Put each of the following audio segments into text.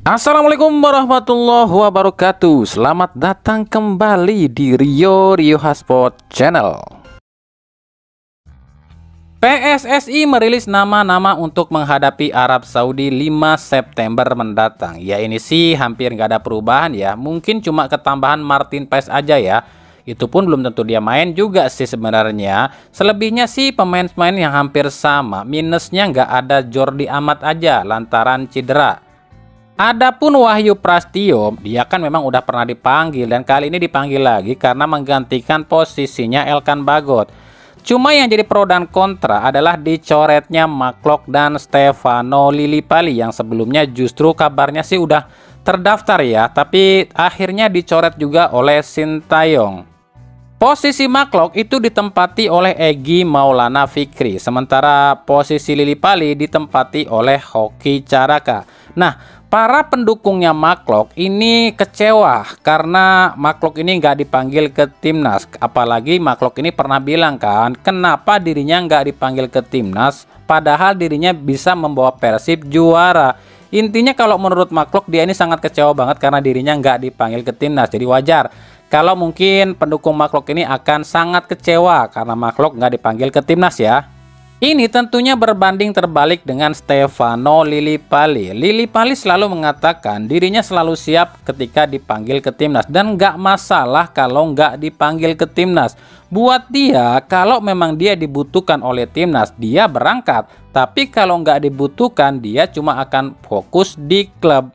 Assalamualaikum warahmatullahi wabarakatuh. Selamat datang kembali di Rio Hotspot Channel. PSSI merilis nama-nama untuk menghadapi Arab Saudi 5 September mendatang. Ya ini sih hampir nggak ada perubahan ya. Mungkin cuma ketambahan Martin Paes aja ya. Itu pun belum tentu dia main juga sih sebenarnya. Selebihnya sih pemain-pemain yang hampir sama. Minusnya nggak ada Jordi Amat aja lantaran cedera. Adapun Wahyu Prasetyo, dia kan memang udah pernah dipanggil dan kali ini dipanggil lagi karena menggantikan posisinya Elkan Bagot. Cuma yang jadi pro dan kontra adalah dicoretnya Mark Klok dan Stefano Lillipali yang sebelumnya justru kabarnya sih udah terdaftar ya, tapi akhirnya dicoret juga oleh Sintayong. Posisi Mark Klok itu ditempati oleh Egy Maulana Fikri, sementara posisi Lillipali ditempati oleh Hoki Caraka. Nah, para pendukungnya Mark Klok ini kecewa karena Mark Klok ini nggak dipanggil ke timnas. Apalagi Mark Klok ini pernah bilang kan, kenapa dirinya nggak dipanggil ke timnas, padahal dirinya bisa membawa Persib juara. Intinya kalau menurut Mark Klok dia ini sangat kecewa banget karena dirinya nggak dipanggil ke timnas. Jadi wajar kalau mungkin pendukung Mark Klok ini akan sangat kecewa karena Mark Klok nggak dipanggil ke timnas ya. Ini tentunya berbanding terbalik dengan Stefano Lillipali. Lillipali selalu mengatakan dirinya selalu siap ketika dipanggil ke timnas dan nggak masalah kalau nggak dipanggil ke timnas. Buat dia, kalau memang dia dibutuhkan oleh timnas, dia berangkat. Tapi kalau nggak dibutuhkan, dia cuma akan fokus di klub.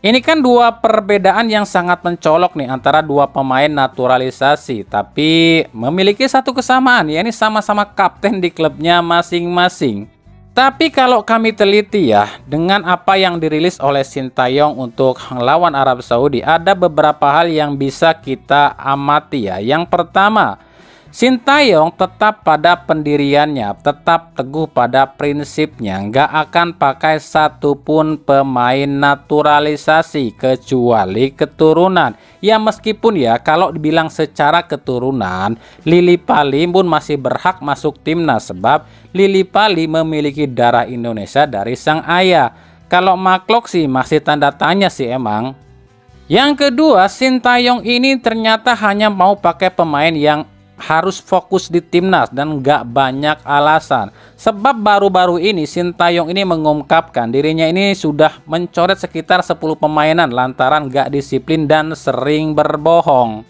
Ini kan dua perbedaan yang sangat mencolok nih antara dua pemain naturalisasi, tapi memiliki satu kesamaan, yakni sama-sama kapten di klubnya masing-masing. Tapi kalau kami teliti ya, dengan apa yang dirilis oleh Sintayong untuk melawan Arab Saudi, ada beberapa hal yang bisa kita amati ya. Yang pertama, Sintayong tetap pada pendiriannya, tetap teguh pada prinsipnya, nggak akan pakai satupun pemain naturalisasi kecuali keturunan. Ya meskipun ya kalau dibilang secara keturunan, Lillipali pun masih berhak masuk timnas sebab Lillipali memiliki darah Indonesia dari sang ayah. Kalau Mark Klok sih masih tanda tanya sih emang. Yang kedua, Sintayong ini ternyata hanya mau pakai pemain yang harus fokus di timnas dan nggak banyak alasan. Sebab baru-baru ini Sintayong ini mengungkapkan dirinya ini sudah mencoret sekitar 10 pemainan lantaran nggak disiplin dan sering berbohong.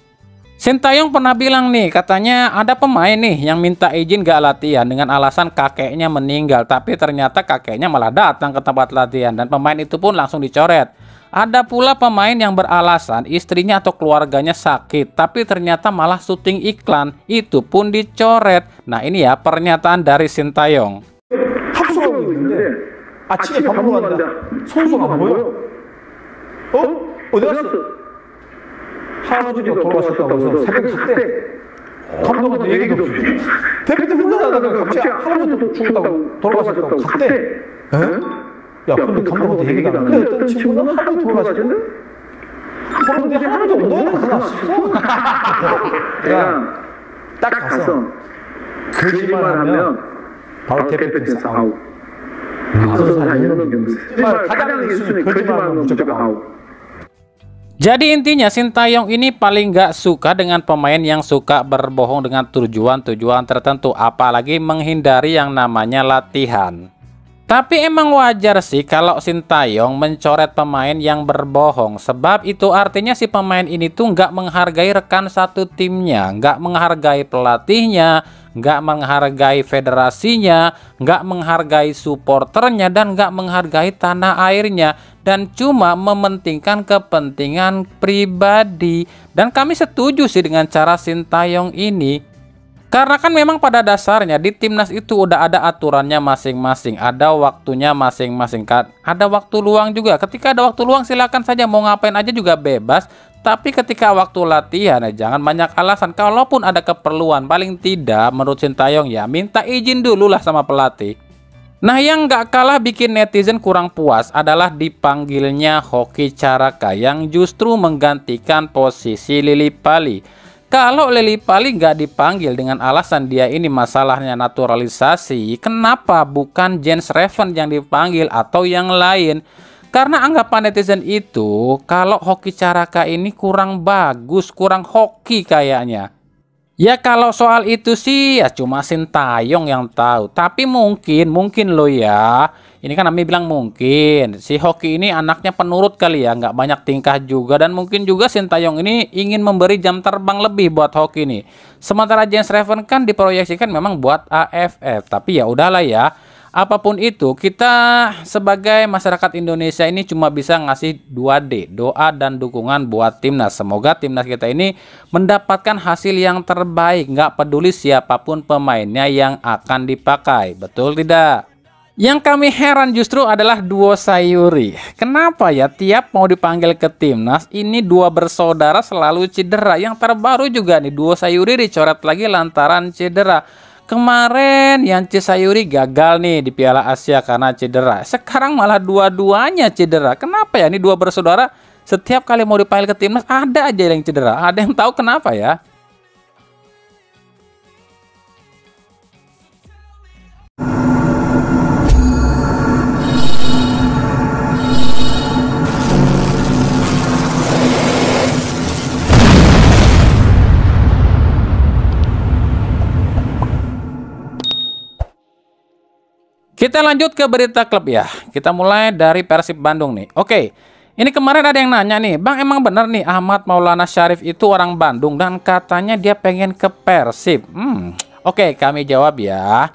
Sintayong pernah bilang nih, katanya ada pemain nih yang minta izin gak latihan dengan alasan kakeknya meninggal, tapi ternyata kakeknya malah datang ke tempat latihan dan pemain itu pun langsung dicoret. Ada pula pemain yang beralasan istrinya atau keluarganya sakit, tapi ternyata malah syuting iklan, itu pun dicoret. Nah ini ya pernyataan dari Sintayong. 합숙하고 있는데 아침에 밥 먹으러 간다. 선수가 뭐야? 어디 갔어? 할아버지가 돌아가셨다고 해서 새벽 갔대. 감독한테 얘기도 없이 대표팀 훈련하다가 갑자기 할아버지도 죽었다고 돌아가셨다고 갔대. 에? 야 근데 감독한테 얘기가 안 해. 어떤 친구는 할아버지 돌아가셨는데? 그런데 할아버지 엉덩이 나타났어. 내가 딱 가서 거짓말하면 바로 대표팀에서 아웃. 가장 수준이 거짓말하면 무조건 아웃. Jadi intinya Sintayong ini paling gak suka dengan pemain yang suka berbohong dengan tujuan-tujuan tertentu, apalagi menghindari yang namanya latihan. Tapi emang wajar sih kalau Sintayong mencoret pemain yang berbohong, sebab itu artinya si pemain ini tuh nggak menghargai rekan satu timnya, nggak menghargai pelatihnya, nggak menghargai federasinya, nggak menghargai supporternya, dan nggak menghargai tanah airnya, dan cuma mementingkan kepentingan pribadi. Dan kami setuju sih dengan cara Sintayong ini. Karena kan memang pada dasarnya di timnas itu udah ada aturannya masing-masing, ada waktunya masing-masing, ada waktu luang juga. Ketika ada waktu luang silakan saja mau ngapain aja juga bebas. Tapi ketika waktu latihan ya jangan banyak alasan. Kalaupun ada keperluan, paling tidak menurut Sintayong ya minta izin dulu lah sama pelatih. Nah yang nggak kalah bikin netizen kurang puas adalah dipanggilnya Hoki Caraka yang justru menggantikan posisi Lillipali. Kalau Lillipali nggak dipanggil dengan alasan dia ini masalahnya naturalisasi, kenapa bukan Jens Reven yang dipanggil atau yang lain? Karena anggapan netizen itu kalau Hoki Caraka ini kurang bagus, kurang hoki kayaknya. Ya kalau soal itu sih ya cuma Sintayong yang tahu. Tapi mungkin loh ya. Ini kan Ami bilang mungkin. Si Hoki ini anaknya penurut kali ya, nggak banyak tingkah juga. Dan mungkin juga Sintayong ini ingin memberi jam terbang lebih buat Hoki ini. Sementara James Raven kan diproyeksikan memang buat AFF. Tapi ya udahlah ya. Apapun itu, kita sebagai masyarakat Indonesia ini cuma bisa ngasih 2D, doa dan dukungan buat timnas. Semoga timnas kita ini mendapatkan hasil yang terbaik, nggak peduli siapapun pemainnya yang akan dipakai. Betul tidak? Yang kami heran justru adalah duo Sayuri. Kenapa ya tiap mau dipanggil ke timnas, ini dua bersaudara selalu cedera. Yang terbaru juga nih, duo Sayuri dicoret lagi lantaran cedera. Kemarin Yance Sayuri gagal nih di Piala Asia karena cedera. Sekarang malah dua-duanya cedera. Kenapa ya? Ini dua bersaudara setiap kali mau dipanggil ke timnas ada aja yang cedera. Ada yang tahu kenapa ya? Kita lanjut ke berita klub ya. Kita mulai dari Persib Bandung nih. Oke, ini kemarin ada yang nanya nih, Bang emang bener nih Ahmad Maulana Syarif itu orang Bandung dan katanya dia pengen ke Persib. Oke, kami jawab ya.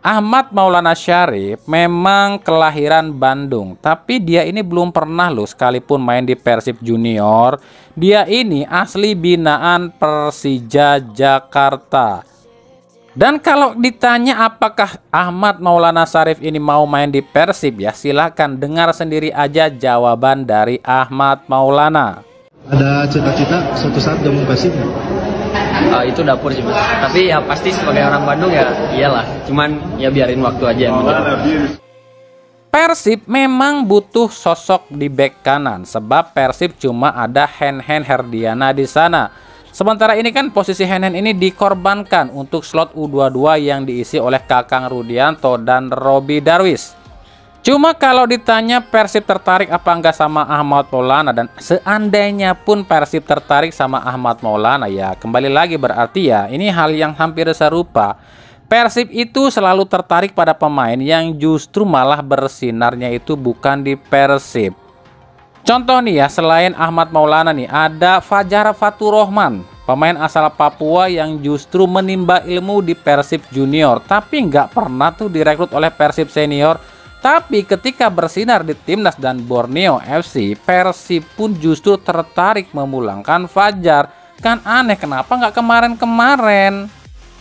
Ahmad Maulana Syarif memang kelahiran Bandung, tapi dia ini belum pernah loh sekalipun main di Persib Junior. Dia ini asli binaan Persija Jakarta. Dan kalau ditanya apakah Ahmad Maulana Syarif ini mau main di Persib ya, silahkan dengar sendiri aja jawaban dari Ahmad Maulana. Ada cita-cita suatu saat udah mau Persib ya? Itu dapur sih Mas. Tapi ya pasti sebagai orang Bandung ya iyalah. Cuman ya biarin waktu aja yang menjawab. Persib memang butuh sosok di bek kanan sebab Persib cuma ada Hen-Hen Herdiana di sana. Sementara ini kan posisi Hen-Hen ini dikorbankan untuk slot U22 yang diisi oleh Kakang Rudianto dan Robi Darwis. Cuma kalau ditanya Persib tertarik apa enggak sama Ahmad Maulana, dan seandainya pun Persib tertarik sama Ahmad Maulana ya kembali lagi berarti ya ini hal yang hampir serupa. Persib itu selalu tertarik pada pemain yang justru malah bersinarnya itu bukan di Persib. Contoh nih ya, selain Ahmad Maulana nih, ada Fajar Faturrahman, pemain asal Papua yang justru menimba ilmu di Persib Junior, tapi nggak pernah tuh direkrut oleh Persib Senior. Tapi ketika bersinar di Timnas dan Borneo FC, Persib pun justru tertarik memulangkan Fajar. Kan aneh, kenapa nggak kemarin-kemarin?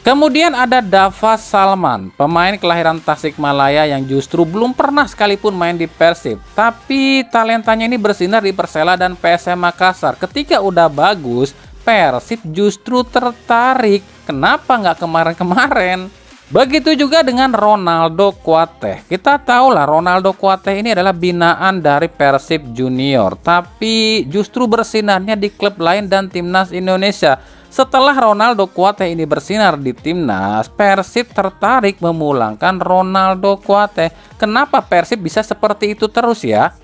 Kemudian ada Dava Salman, pemain kelahiran Tasikmalaya yang justru belum pernah sekalipun main di Persib. Tapi talentanya ini bersinar di Persela dan PSM Makassar. Ketika udah bagus, Persib justru tertarik. Kenapa nggak kemarin-kemarin? Begitu juga dengan Ronaldo Kuateh. Kita tahu lah Ronaldo Kuateh ini adalah binaan dari Persib Junior. Tapi justru bersinarnya di klub lain dan Timnas Indonesia. Setelah Ronaldo Kuateh ini bersinar di Timnas, Persib tertarik memulangkan Ronaldo Kuateh. Kenapa Persib bisa seperti itu terus ya?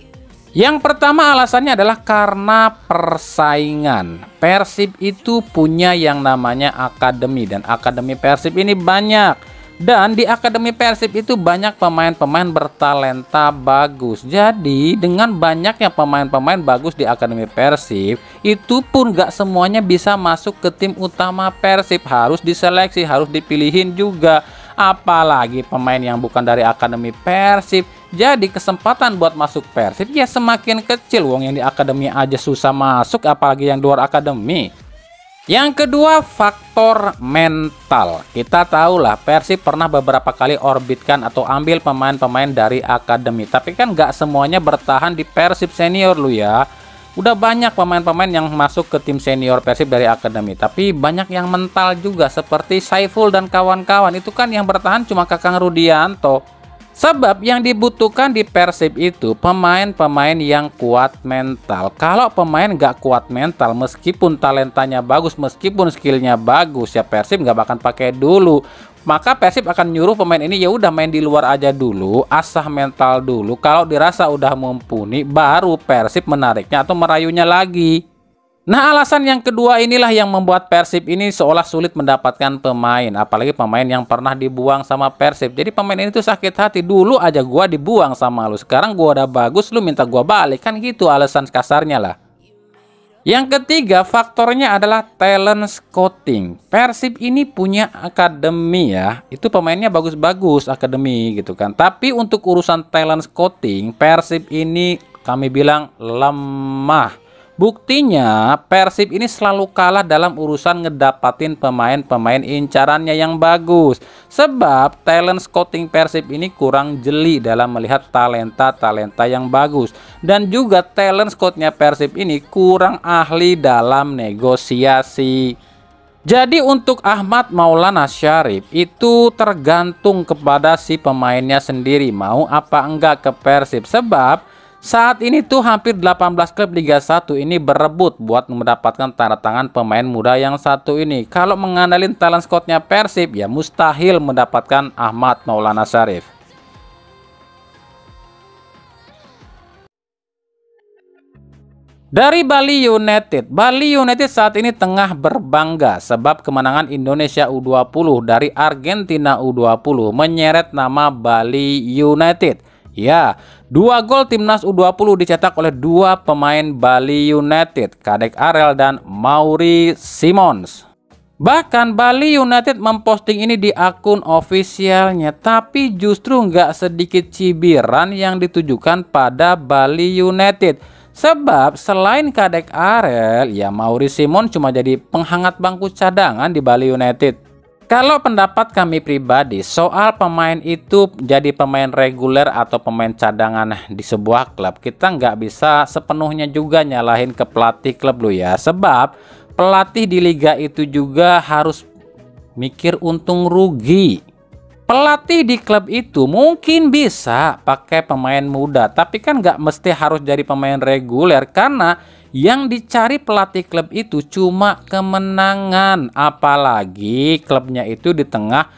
Yang pertama alasannya adalah karena persaingan. Persib itu punya yang namanya akademi, dan akademi Persib ini banyak. Dan di akademi Persib itu banyak pemain-pemain bertalenta bagus. Jadi dengan banyaknya pemain-pemain bagus di akademi Persib, itu pun gak semuanya bisa masuk ke tim utama Persib. Harus diseleksi, harus dipilihin juga. Apalagi pemain yang bukan dari akademi Persib. Jadi kesempatan buat masuk Persib ya semakin kecil. Wong yang di akademi aja susah masuk, apalagi yang di luar akademi. Yang kedua, faktor mental. Kita tahu lah Persib pernah beberapa kali orbitkan atau ambil pemain-pemain dari akademi. Tapi kan nggak semuanya bertahan di Persib senior lu ya. Udah banyak pemain-pemain yang masuk ke tim senior Persib dari akademi. Tapi banyak yang mental juga seperti Saiful dan kawan-kawan. Itu kan yang bertahan cuma Kakang Rudianto. Sebab yang dibutuhkan di Persib itu pemain-pemain yang kuat mental. Kalau pemain nggak kuat mental, meskipun talentanya bagus, meskipun skillnya bagus, ya Persib nggak bakal pakai dulu. maka Persib akan nyuruh pemain ini ya udah main di luar aja dulu, asah mental dulu. Kalau dirasa udah mumpuni, baru Persib menariknya atau merayunya lagi. Nah, alasan yang kedua inilah yang membuat Persib ini seolah sulit mendapatkan pemain, apalagi pemain yang pernah dibuang sama Persib. Jadi pemain ini tuh sakit hati, dulu aja gua dibuang sama lu, sekarang gua udah bagus, lu minta gua balik, kan gitu alasan kasarnya lah. Yang ketiga faktornya adalah talent scouting. Persib ini punya akademi ya, itu pemainnya bagus-bagus akademi gitu kan. Tapi untuk urusan talent scouting, Persib ini kami bilang lemah. Buktinya Persib ini selalu kalah dalam urusan ngedapatin pemain-pemain incarannya yang bagus. Sebab talent scouting Persib ini kurang jeli dalam melihat talenta-talenta yang bagus. Dan juga talent scoutnya Persib ini kurang ahli dalam negosiasi. Jadi untuk Ahmad Maulana Syarif itu tergantung kepada si pemainnya sendiri mau apa enggak ke Persib. Sebab saat ini tuh hampir 18 klub Liga 1 ini berebut buat mendapatkan tanda tangan pemain muda yang satu ini. Kalau mengandalkan talent scoutnya Persib ya mustahil mendapatkan Ahmad Maulana Syarif. Dari Bali United saat ini tengah berbangga sebab kemenangan Indonesia U20 dari Argentina U20 menyeret nama Bali United. Ya, 2 gol timnas U20 dicetak oleh 2 pemain Bali United, Kadek Arel dan Mauri Simons. Bahkan Bali United memposting ini di akun ofisialnya, tapi justru nggak sedikit cibiran yang ditujukan pada Bali United. Sebab selain Kadek Arel, ya Mauri Simons cuma jadi penghangat bangku cadangan di Bali United. Kalau pendapat kami pribadi soal pemain itu jadi pemain reguler atau pemain cadangan di sebuah klub, kita nggak bisa sepenuhnya juga nyalahin ke pelatih klub lo ya. Sebab pelatih di liga itu juga harus mikir untung rugi. Pelatih di klub itu mungkin bisa pakai pemain muda, tapi kan nggak mesti harus jadi pemain reguler karena yang dicari pelatih klub itu cuma kemenangan. Apalagi klubnya itu di tengah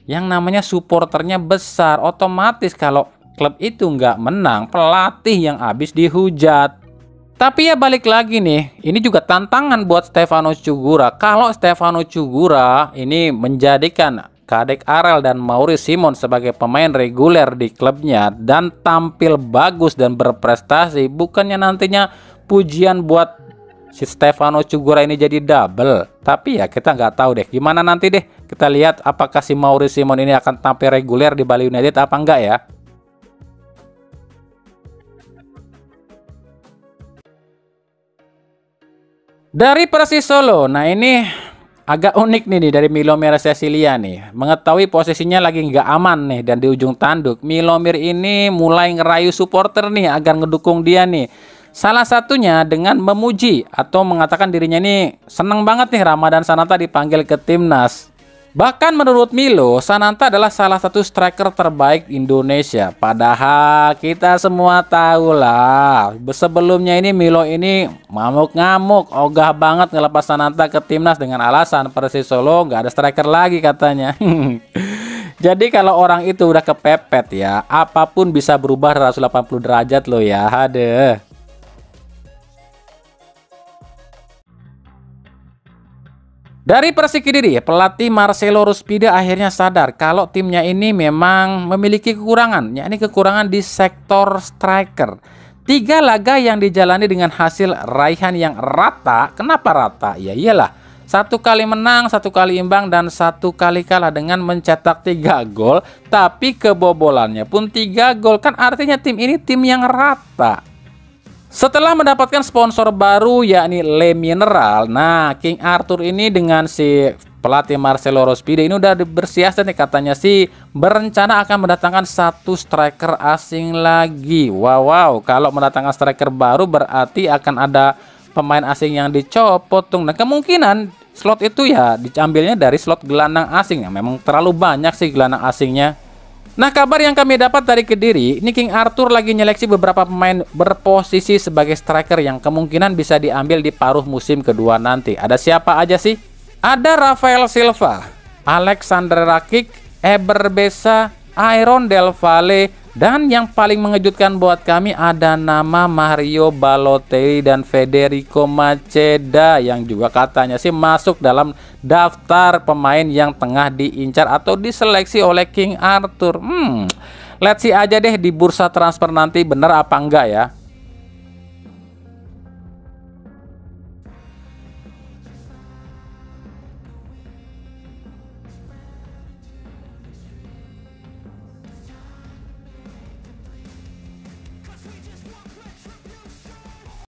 yang namanya supporternya besar. Otomatis kalau klub itu nggak menang, pelatih yang habis dihujat. Tapi ya balik lagi nih, ini juga tantangan buat Stefano Cugura. Kalau Stefano Cugura ini menjadikan Kadek Arel dan Mauri Simons sebagai pemain reguler di klubnya dan tampil bagus dan berprestasi, bukannya nantinya pujian buat si Stefano Cugura ini jadi double. Tapi ya kita nggak tahu deh gimana nanti deh. Kita lihat apakah si Mauri Simons ini akan tampil reguler di Bali United apa enggak ya. Dari Persis Solo, nah ini agak unik nih dari Milomir Cecilia nih. Mengetahui posisinya lagi nggak aman nih dan di ujung tanduk, Milomir ini mulai ngerayu supporter nih agar ngedukung dia nih. Salah satunya dengan memuji atau mengatakan dirinya ini seneng banget nih Ramadan Sananta dipanggil ke timnas. Bahkan menurut Milo, Sananta adalah salah satu striker terbaik Indonesia. Padahal kita semua tahu lah, sebelumnya ini Milo ini ngamuk-ngamuk, ogah banget ngelepas Sananta ke timnas dengan alasan Persis Solo nggak ada striker lagi katanya. Jadi kalau orang itu udah kepepet ya, apapun bisa berubah 180 derajat loh ya. Hadeh. Dari Persik Kediri, pelatih Marcelo Ruspida akhirnya sadar kalau timnya ini memang memiliki kekurangan, yakni kekurangan di sektor striker. 3 laga yang dijalani dengan hasil raihan yang rata. Kenapa rata? Ya iyalah, 1 kali menang, 1 kali imbang, dan 1 kali kalah dengan mencetak 3 gol. Tapi kebobolannya pun 3 gol, kan artinya tim ini tim yang rata. Setelah mendapatkan sponsor baru yakni Le Mineral, nah King Arthur ini dengan si pelatih Marcelo Ruspida ini udah bersiasat nih, katanya sih berencana akan mendatangkan 1 striker asing lagi. Wow, kalau mendatangkan striker baru berarti akan ada pemain asing yang dicopot tuh. Nah kemungkinan slot itu ya diambilnya dari slot gelandang asing ya, memang terlalu banyak sih gelandang asingnya. Nah kabar yang kami dapat dari Kediri, ini King Arthur lagi nyeleksi beberapa pemain berposisi sebagai striker yang kemungkinan bisa diambil di paruh musim kedua nanti. Ada siapa aja sih? Ada Rafael Silva, Alexander Rakic, Eber Beza, Aaron Del Valle, dan yang paling mengejutkan buat kami ada nama Mario Balotelli dan Federico Maceda yang juga katanya sih masuk dalam daftar pemain yang tengah diincar atau diseleksi oleh King Arthur. Let's see aja deh di bursa transfer nanti bener apa enggak ya.